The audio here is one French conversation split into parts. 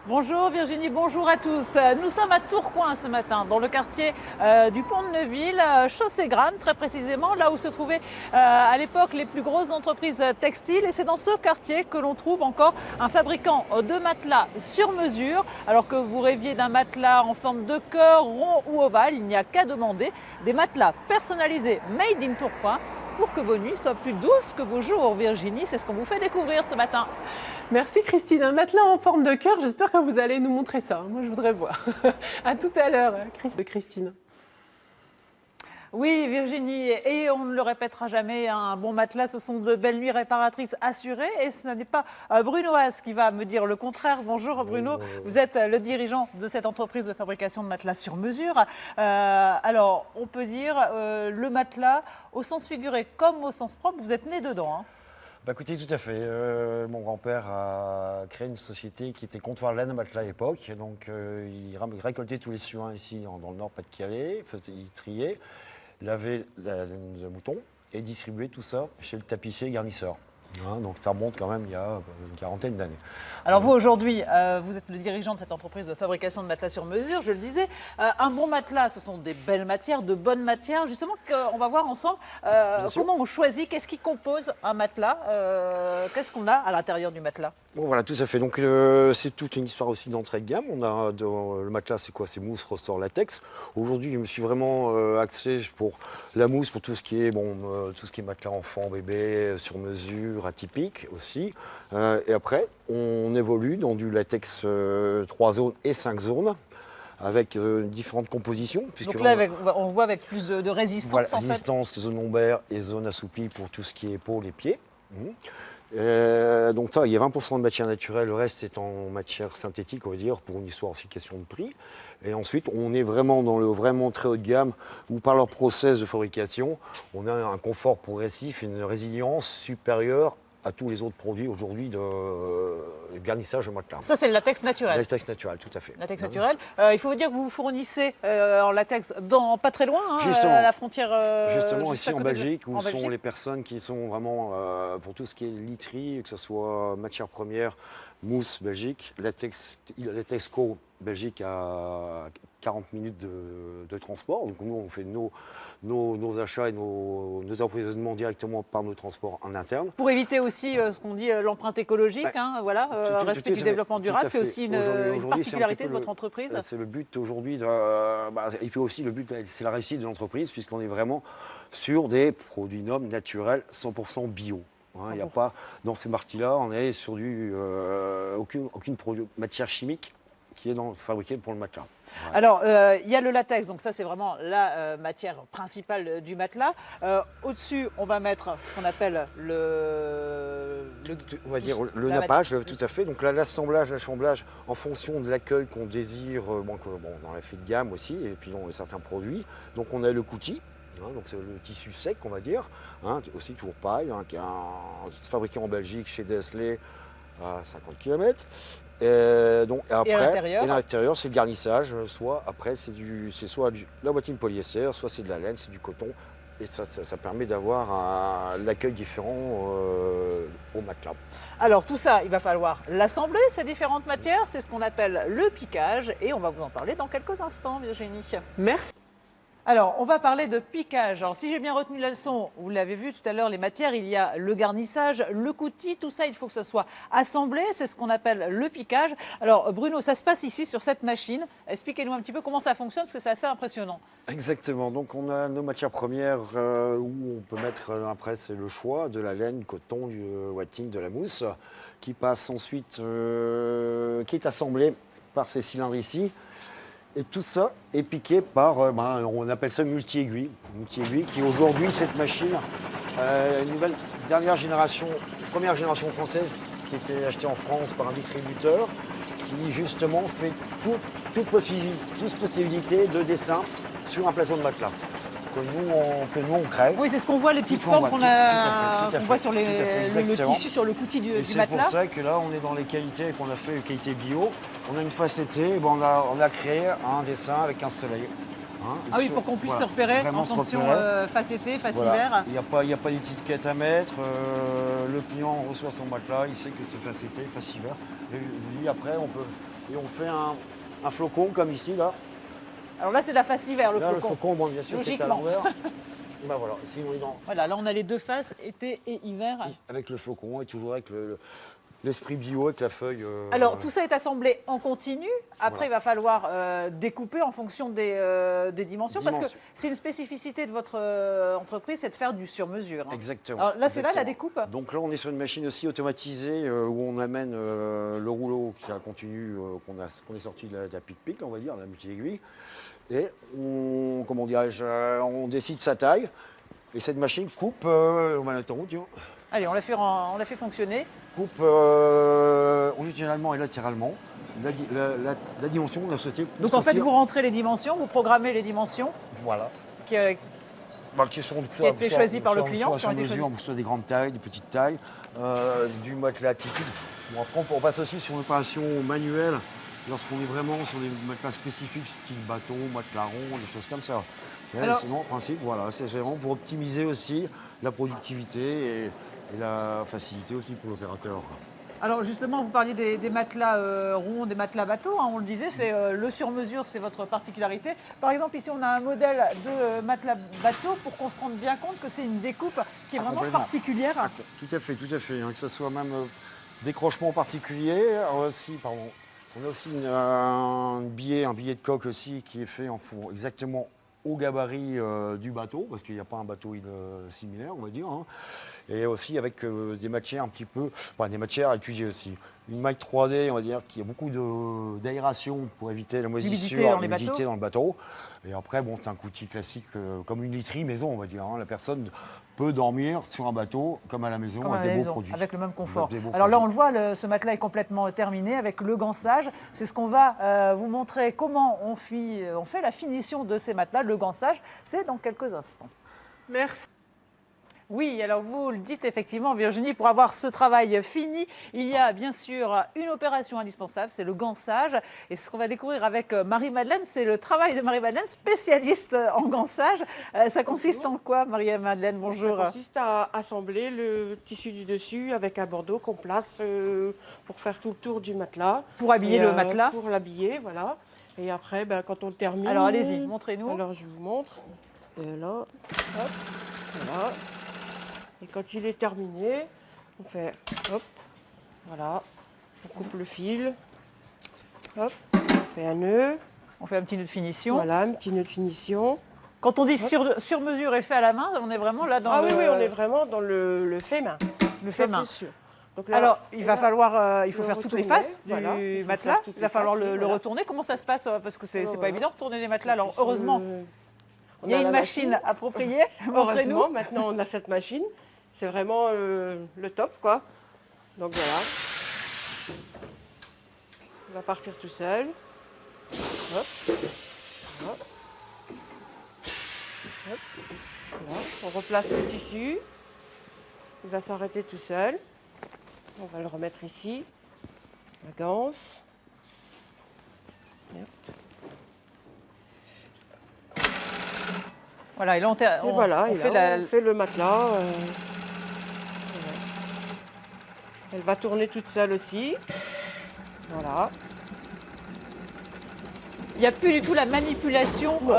Bonjour Virginie, bonjour à tous. Nous sommes à Tourcoing ce matin, dans le quartier du Pont de Neuville, chaussée Grane très précisément, là où se trouvaient à l'époque les plus grosses entreprises textiles. Et c'est dans ce quartier que l'on trouve encore un fabricant de matelas sur mesure. Alors que vous rêviez d'un matelas en forme de cœur, rond ou ovale, il n'y a qu'à demander des matelas personnalisés made in Tourcoing pour que vos nuits soient plus douces que vos jours. Virginie, c'est ce qu'on vous fait découvrir ce matin. Merci Christine, un matelas en forme de cœur, j'espère que vous allez nous montrer ça. Moi je voudrais voir. À tout à l'heure Christine. Oui, Virginie, et on ne le répétera jamais, un bon matelas, ce sont de belles nuits réparatrices assurées. Et ce n'est pas Bruno Haas qui va me dire le contraire. Bonjour Bruno, vous êtes le dirigeant de cette entreprise de fabrication de matelas sur mesure. Alors, on peut dire le matelas, au sens figuré comme au sens propre, vous êtes né dedans. Hein. Bah écoutez, tout à fait. Mon grand-père a créé une société qui était comptoir laine à matelas à l'époque. Donc il récoltait tous les suins ici dans le nord Pas-de-Calais, il triait, lavait la laine de mouton et distribuait tout ça chez le tapissier et garnisseur. Hein, donc ça remonte quand même il y a une quarantaine d'années. Alors vous aujourd'hui, vous êtes le dirigeant de cette entreprise de fabrication de matelas sur mesure, je le disais. Un bon matelas, ce sont des belles matières, de bonnes matières. Justement, on va voir ensemble comment on choisit, qu'est-ce qui compose un matelas, qu'est-ce qu'on a à l'intérieur du matelas. Bon voilà, tout à fait. Donc c'est toute une histoire aussi d'entrée de gamme. On a le matelas, c'est quoi? C'est mousse, ressort, latex. Aujourd'hui, je me suis vraiment axé pour la mousse, pour tout ce qui est tout ce qui est matelas enfant, bébé, sur mesure, atypique aussi. Et après, on évolue dans du latex 3 zones et 5 zones avec différentes compositions. Donc là, on voit avec plus de résistance. Voilà, en résistance, fait. zone lombaire et zone assouplie pour tout ce qui est épaules et pieds. Donc ça, il y a 20% de matière naturelle, le reste est en matière synthétique, on va dire, pour une histoire aussi question de prix. Et ensuite, on est vraiment dans le vraiment très haut de gamme, où par leur process de fabrication, on a un confort progressif, une résilience supérieure à tous les autres produits aujourd'hui de garnissage de matelas. Ça, c'est le latex naturel. Le latex naturel, tout à fait. Latex naturel. Il faut vous dire que vous fournissez en latex pas très loin, hein, justement, à la frontière. Justement, ici en Belgique, où en sont Belgique. les personnes qui sont vraiment pour tout ce qui est literie, que ce soit matière première, mousse Belgique, Latexco Belgique à 40 minutes de transport. Donc nous, on fait nos achats et nos approvisionnements directement par nos transports en interne. Pour éviter aussi ce qu'on dit l'empreinte écologique, hein, voilà, respect du développement durable, c'est aussi une particularité de votre entreprise. C'est le but aujourd'hui. Et puis aussi, le but, c'est la réussite de l'entreprise, puisqu'on est vraiment sur des produits nobles, naturels, 100% bio. Il n'y a pas, dans ces parties-là, on est sur aucune matière chimique qui est fabriquée pour le matelas. Ouais. Alors, il y a le latex, donc ça c'est vraiment la matière principale du matelas. Au-dessus, on va mettre ce qu'on appelle le nappage, tout à fait. Donc là, l'assemblage en fonction de l'accueil qu'on désire, dans la fée de gamme aussi, et puis dans certains produits. Donc on a le coutil. Donc c'est le tissu sec, on va dire, aussi toujours pareil, qui est fabriqué en Belgique chez Desley à 50 km. Et à l'intérieur, c'est le garnissage. C'est soit la bottine polyester, soit c'est de la laine, c'est du coton. Et ça permet d'avoir l'accueil différent au matelas. Alors tout ça, il va falloir l'assembler, ces différentes matières. C'est ce qu'on appelle le piquage. Et on va vous en parler dans quelques instants, Virginie. Merci. Alors, on va parler de piquage. Alors, si j'ai bien retenu la leçon, vous l'avez vu tout à l'heure, les matières, il y a le garnissage, le coutil, tout ça, il faut que ça soit assemblé. C'est ce qu'on appelle le piquage. Alors, Bruno, ça se passe ici, sur cette machine. Expliquez-nous un petit peu comment ça fonctionne, parce que c'est assez impressionnant. Exactement. Donc, on a nos matières premières où on peut mettre, après, c'est le choix de la laine, du coton, du watting, de la mousse, qui passe ensuite, qui est assemblé par ces cylindres ici. Et tout ça est piqué par, on appelle ça multi-aiguille. Multi-aiguille qui aujourd'hui, cette machine, première génération française qui était achetée en France par un distributeur qui justement fait toute possibilité de dessin sur un plateau de matelas que nous on crée. Oui, c'est ce qu'on voit, les petites formes qu'on voit sur le tissu, sur le coutil du matelas. C'est pour ça que là, on est dans les qualités qu'on a fait, qualité bio. On a une facetté, on a créé un dessin avec un soleil. Oui, pour qu'on puisse se repérer en fonction facetté, face hiver. Il n'y a pas d'étiquette à mettre. Le client reçoit son matelas, il sait que c'est facetté, face hiver. Et lui, après, on peut et on fait un flocon comme ici là. Alors là, c'est de la face hiver, le Là, flocon. le flocon, bon, bien sûr, c'est à Logiquement. l'envers. Bah voilà, ici on est dans, Voilà, là, on a les deux faces, été et hiver. avec le flocon et toujours avec l'esprit bio, avec la feuille. Alors, tout ça est assemblé en continu. Après, Voilà. il va falloir découper en fonction des dimensions. Parce que c'est une spécificité de votre entreprise, c'est de faire du sur-mesure. Hein. Exactement. Alors là, c'est là la exactement. découpe. Donc là, on est sur une machine aussi automatisée où on amène le rouleau qui est continu qu'on est sorti de la pic-pic, on va dire, de la multi-aiguille. Et comment dirais-je, on décide sa taille. Et cette machine coupe, on va la mettre en route, tu vois. Allez, on l'a fait fonctionner. Coupe longitudinalement et latéralement la dimension qu'on a souhaité. Donc en fait, vous rentrez les dimensions, vous programmez les dimensions Voilà. qui Qui a été choisi par le client, qui Sur ont été mesure, soit des grandes tailles, des petites tailles, du matelas attitude. Bon, après, on passe aussi sur une opération manuelle lorsqu'on est vraiment sur des matelas spécifiques, style bâton, matelas rond, des choses comme ça. Alors- sinon, en principe, voilà, c'est vraiment pour optimiser aussi la productivité et la facilité aussi pour l'opérateur. Alors justement, vous parliez des matelas ronds, des matelas bateaux, hein, on le disait, c'est le sur-mesure, c'est votre particularité. Par exemple, ici, on a un modèle de matelas bateau pour qu'on se rende bien compte que c'est une découpe qui est vraiment complètement. particulière. Tout à fait, hein, que ce soit même décrochement particulier. Aussi, pardon, on a aussi un billet de coque aussi qui est fait en four exactement au gabarit du bateau, parce qu'il n'y a pas un bateau similaire, on va dire. Hein. Et aussi avec des matières un petit peu, des matières à étudier aussi. Une maille 3D, on va dire, qui a beaucoup d'aération pour éviter la moisissure, l'humidité dans le bateau. Et après, bon, c'est un outil classique, comme une literie maison, on va dire. Hein. La personne peut dormir sur un bateau comme à la maison, Comme à avec la des beaux maison, produits. avec le même confort. Des beaux Alors là, on produits. le voit, ce matelas est complètement terminé avec le gansage. C'est ce qu'on va vous montrer comment on fait la finition de ces matelas. Le gansage, c'est dans quelques instants. Merci. Oui, alors vous le dites effectivement, Virginie, pour avoir ce travail fini, il y a bien sûr une opération indispensable, c'est le gansage. Et ce qu'on va découvrir avec Marie-Madeleine, c'est le travail de Marie-Madeleine, spécialiste en gansage. Ça consiste en quoi, Marie-Madeleine? Bonjour. Ça consiste à assembler le tissu du dessus avec un bandeau qu'on place pour faire tout le tour du matelas. Pour habiller Et, le matelas. Pour l'habiller, voilà. Et après, quand on le termine... Alors allez-y, montrez-nous. Alors je vous montre. Et là, hop, voilà. Et quand il est terminé, on fait hop, voilà. On coupe le fil, hop, on fait un nœud, On fait un petit nœud de finition. voilà, un petit nœud de finition. Quand on dit sur mesure et fait à la main, on est vraiment là dans Ah le... oui, on est vraiment dans le fait main. Le Ça, fait main. c'est sûr. Donc là, Alors, il va là, falloir, il faut le faire toutes les retourner, faces du voilà, il faut matelas. faire toutes Il va les falloir faces, le voilà. retourner. Comment ça se passe? Parce que c'est Alors, pas voilà. évident de tourner les matelas. Alors, Sur heureusement, on il y a la une machine appropriée. Heureusement, Montrez-nous. maintenant on a cette machine. C'est vraiment le top, quoi. Donc voilà. Il va partir tout seul. Hop. Hop. Hop. Voilà. On replace le tissu. Il va s'arrêter tout seul. On va le remettre ici. La ganse. Voilà, et là, Et voilà, on et fait là, on fait le matelas. Voilà. Elle va tourner toute seule aussi. Voilà. Il n'y a plus du tout la manipulation, Non,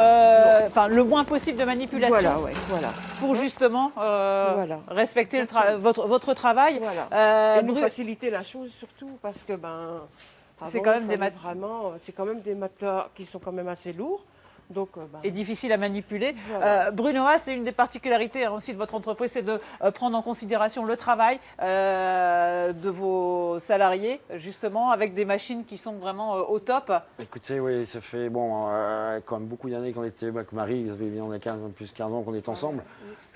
enfin le moins possible de manipulation Voilà, ouais, voilà. pour justement Voilà. respecter Exactement. votre travail. Voilà. Et nous Bru- faciliter la chose surtout parce que C'est avant, quand même il des fallait c'est quand même des matelas qui sont quand même assez lourds. Donc est difficile à manipuler. Voilà. Brunoa, c'est une des particularités aussi de votre entreprise, c'est de prendre en considération le travail de vos salariés, justement, avec des machines qui sont vraiment au top. Écoutez, oui, ça fait quand même beaucoup d'années qu'on était avec Marie, ça fait bien, on a plus de 15 ans qu'on est ensemble.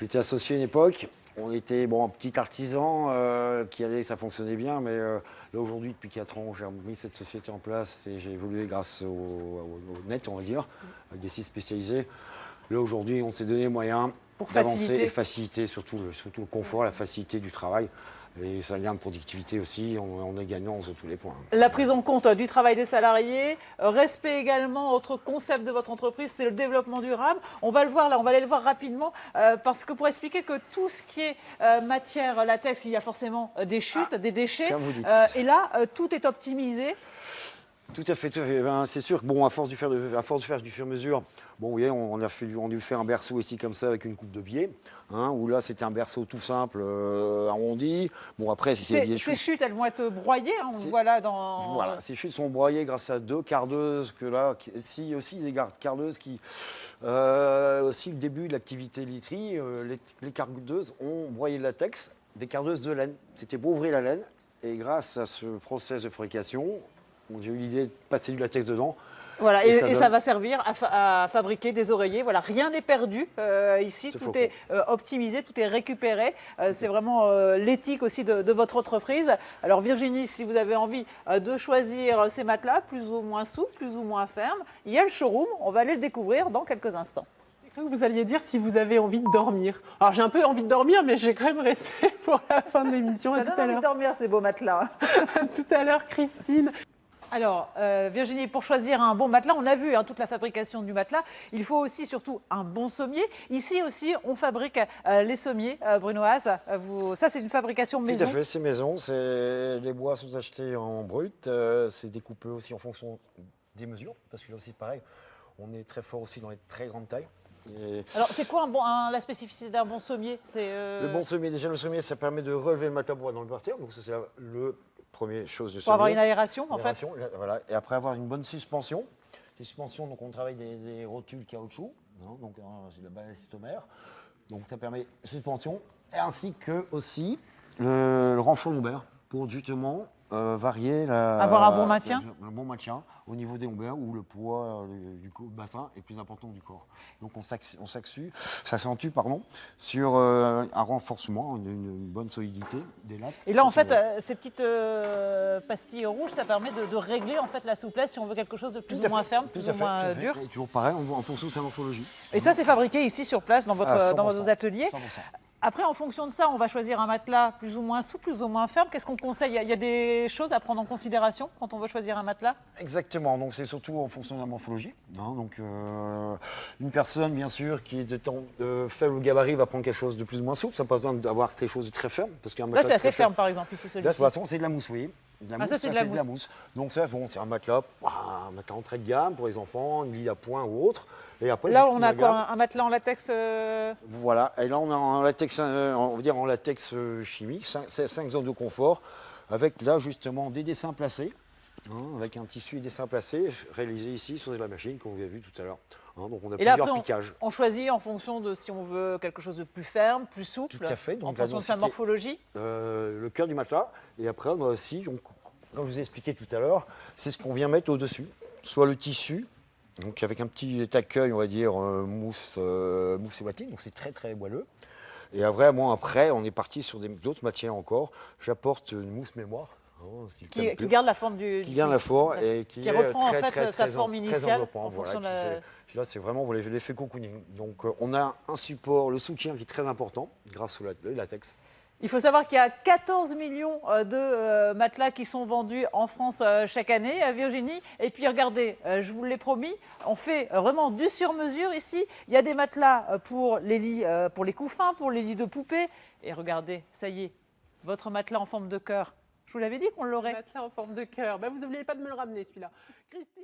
J'étais associé à une époque, on était un petit artisan qui allait, ça fonctionnait bien, mais là aujourd'hui, depuis 4 ans, j'ai mis cette société en place et j'ai évolué grâce au net, on va dire, avec des sites spécialisés. Là aujourd'hui, on s'est donné les moyens Pour d'avancer faciliter. et faciliter, surtout le confort, la facilité du travail. Et ça vient de productivité aussi, on est gagnant sur tous les points. La prise en compte du travail des salariés, respect également, autre concept de votre entreprise, c'est le développement durable. On va le voir là, on va aller le voir rapidement, parce que pour expliquer que tout ce qui est matière latex, il y a forcément des chutes, des déchets. comme vous dites. Et là, tout est optimisé. Tout à fait, tout à fait. Ben, c'est sûr que bon, à force de faire du sur-mesure, bon, oui, on a dû faire un berceau ici comme ça avec une coupe de biais, hein, où là c'était un berceau tout simple, arrondi. Bon, après, Ces chutes, elles vont être broyées, hein, on le voit là dans... Voilà, ces chutes sont broyées grâce à 2 cardeuses que là, si aussi des cardeuses qui, aussi le début de l'activité literie, les cardeuses ont broyé le latex, des cardeuses de laine. C'était pour ouvrir la laine, et grâce à ce process de fabrication, j'ai eu l'idée de passer du latex dedans. Voilà, et ça va servir à fabriquer des oreillers. Voilà, rien n'est perdu ici, tout est optimisé, tout est récupéré. C'est vraiment l'éthique aussi de votre entreprise. Alors Virginie, si vous avez envie de choisir ces matelas, plus ou moins souples, plus ou moins fermes, il y a le showroom, on va aller le découvrir dans quelques instants. J'ai cru que vous alliez dire si vous avez envie de dormir. Alors j'ai un peu envie de dormir, mais je vais quand même rester pour la fin de l'émission. Ça donne envie de dormir ces beaux matelas. À tout à l'heure, Christine. Alors, Virginie, pour choisir un bon matelas, on a vu toute la fabrication du matelas. Il faut aussi, surtout, un bon sommier. Ici aussi, on fabrique les sommiers, Bruno Haas. Ça, c'est une fabrication maison. Tout à fait, c'est maison. Les bois sont achetés en brut. C'est découpé aussi en fonction des mesures. Parce que là aussi, pareil, on est très fort aussi dans les très grandes tailles. Alors, c'est quoi la spécificité d'un bon sommier? Le bon sommier, déjà, le sommier, ça permet de relever le matelas bois dans le parterre. Donc, ça, c'est le première chose de sommier. Pour avoir une aération, en fait. Voilà. Et après, avoir une bonne suspension. Les suspensions, donc, on travaille des rotules caoutchouc. Hein, donc, c'est le ballastomère. Donc, ça permet suspension. Ainsi que aussi le renfort lombaire pour justement varier avoir un bon maintien. Un bon maintien au niveau des lombaires où le poids du bassin est plus important du corps. Donc on s'accentue sur un renforcement, une bonne solidité des lattes. Et là en fait ces petites pastilles rouges, ça permet de régler en fait la souplesse si on veut quelque chose de plus ou moins ferme, plus ou moins dur. Et toujours pareil en fonction de sa morphologie. Et ça c'est fabriqué ici sur place dans vos ateliers. 100%. Après, en fonction de ça, on va choisir un matelas plus ou moins souple, plus ou moins ferme. Qu'est-ce qu'on conseille? Il y a des choses à prendre en considération quand on veut choisir un matelas? Exactement, donc c'est surtout en fonction de la morphologie. Hein, donc une personne, bien sûr, qui est de faible gabarit va prendre quelque chose de plus ou moins souple. Ça n'a pas besoin d'avoir quelque chose de très ferme. Parce qu'un là, c'est assez ferme, par exemple. Ici, là, de toute façon, c'est de la mousse, vous voyez. Ça, c'est de la mousse. Donc ça, bon, c'est un matelas entrée de gamme pour les enfants, une lit à point ou autre. Et après, là, on a quoi? Un matelas en latex Voilà, et là, on a en latex, on va dire en latex chimique, 5 zones de confort, avec là, justement, des dessins placés, hein, avec un tissu et dessins placés, réalisés ici sur la machine, comme vous avez vu tout à l'heure. Hein, donc, on a plusieurs piquages. On choisit en fonction de si on veut quelque chose de plus ferme, plus souple, tout à fait. Donc, en fonction de sa morphologie. Le cœur du matelas, et après, on a aussi, comme je vous ai expliqué tout à l'heure, c'est ce qu'on vient mettre au-dessus, soit le tissu, donc avec un petit accueil, on va dire, mousse et watine, donc c'est très très moelleux. Et vraiment après, on est parti sur d'autres matières encore. J'apporte une mousse mémoire. Hein, qui garde la forme qui garde la forme et qui reprend est en fait sa forme initiale. En fonction là, c'est vraiment l'effet cocooning. Donc on a un support, le soutien qui est très important grâce au latex. Il faut savoir qu'il y a 14 millions de matelas qui sont vendus en France chaque année à Virginie. Et puis regardez, je vous l'ai promis, on fait vraiment du sur-mesure ici. Il y a des matelas pour les lits, pour les couffins, pour les lits de poupées. Et regardez, ça y est, votre matelas en forme de cœur. Je vous l'avais dit qu'on l'aurait. Matelas en forme de cœur. Ben, vous n'oubliez pas de me le ramener celui-là. Christine.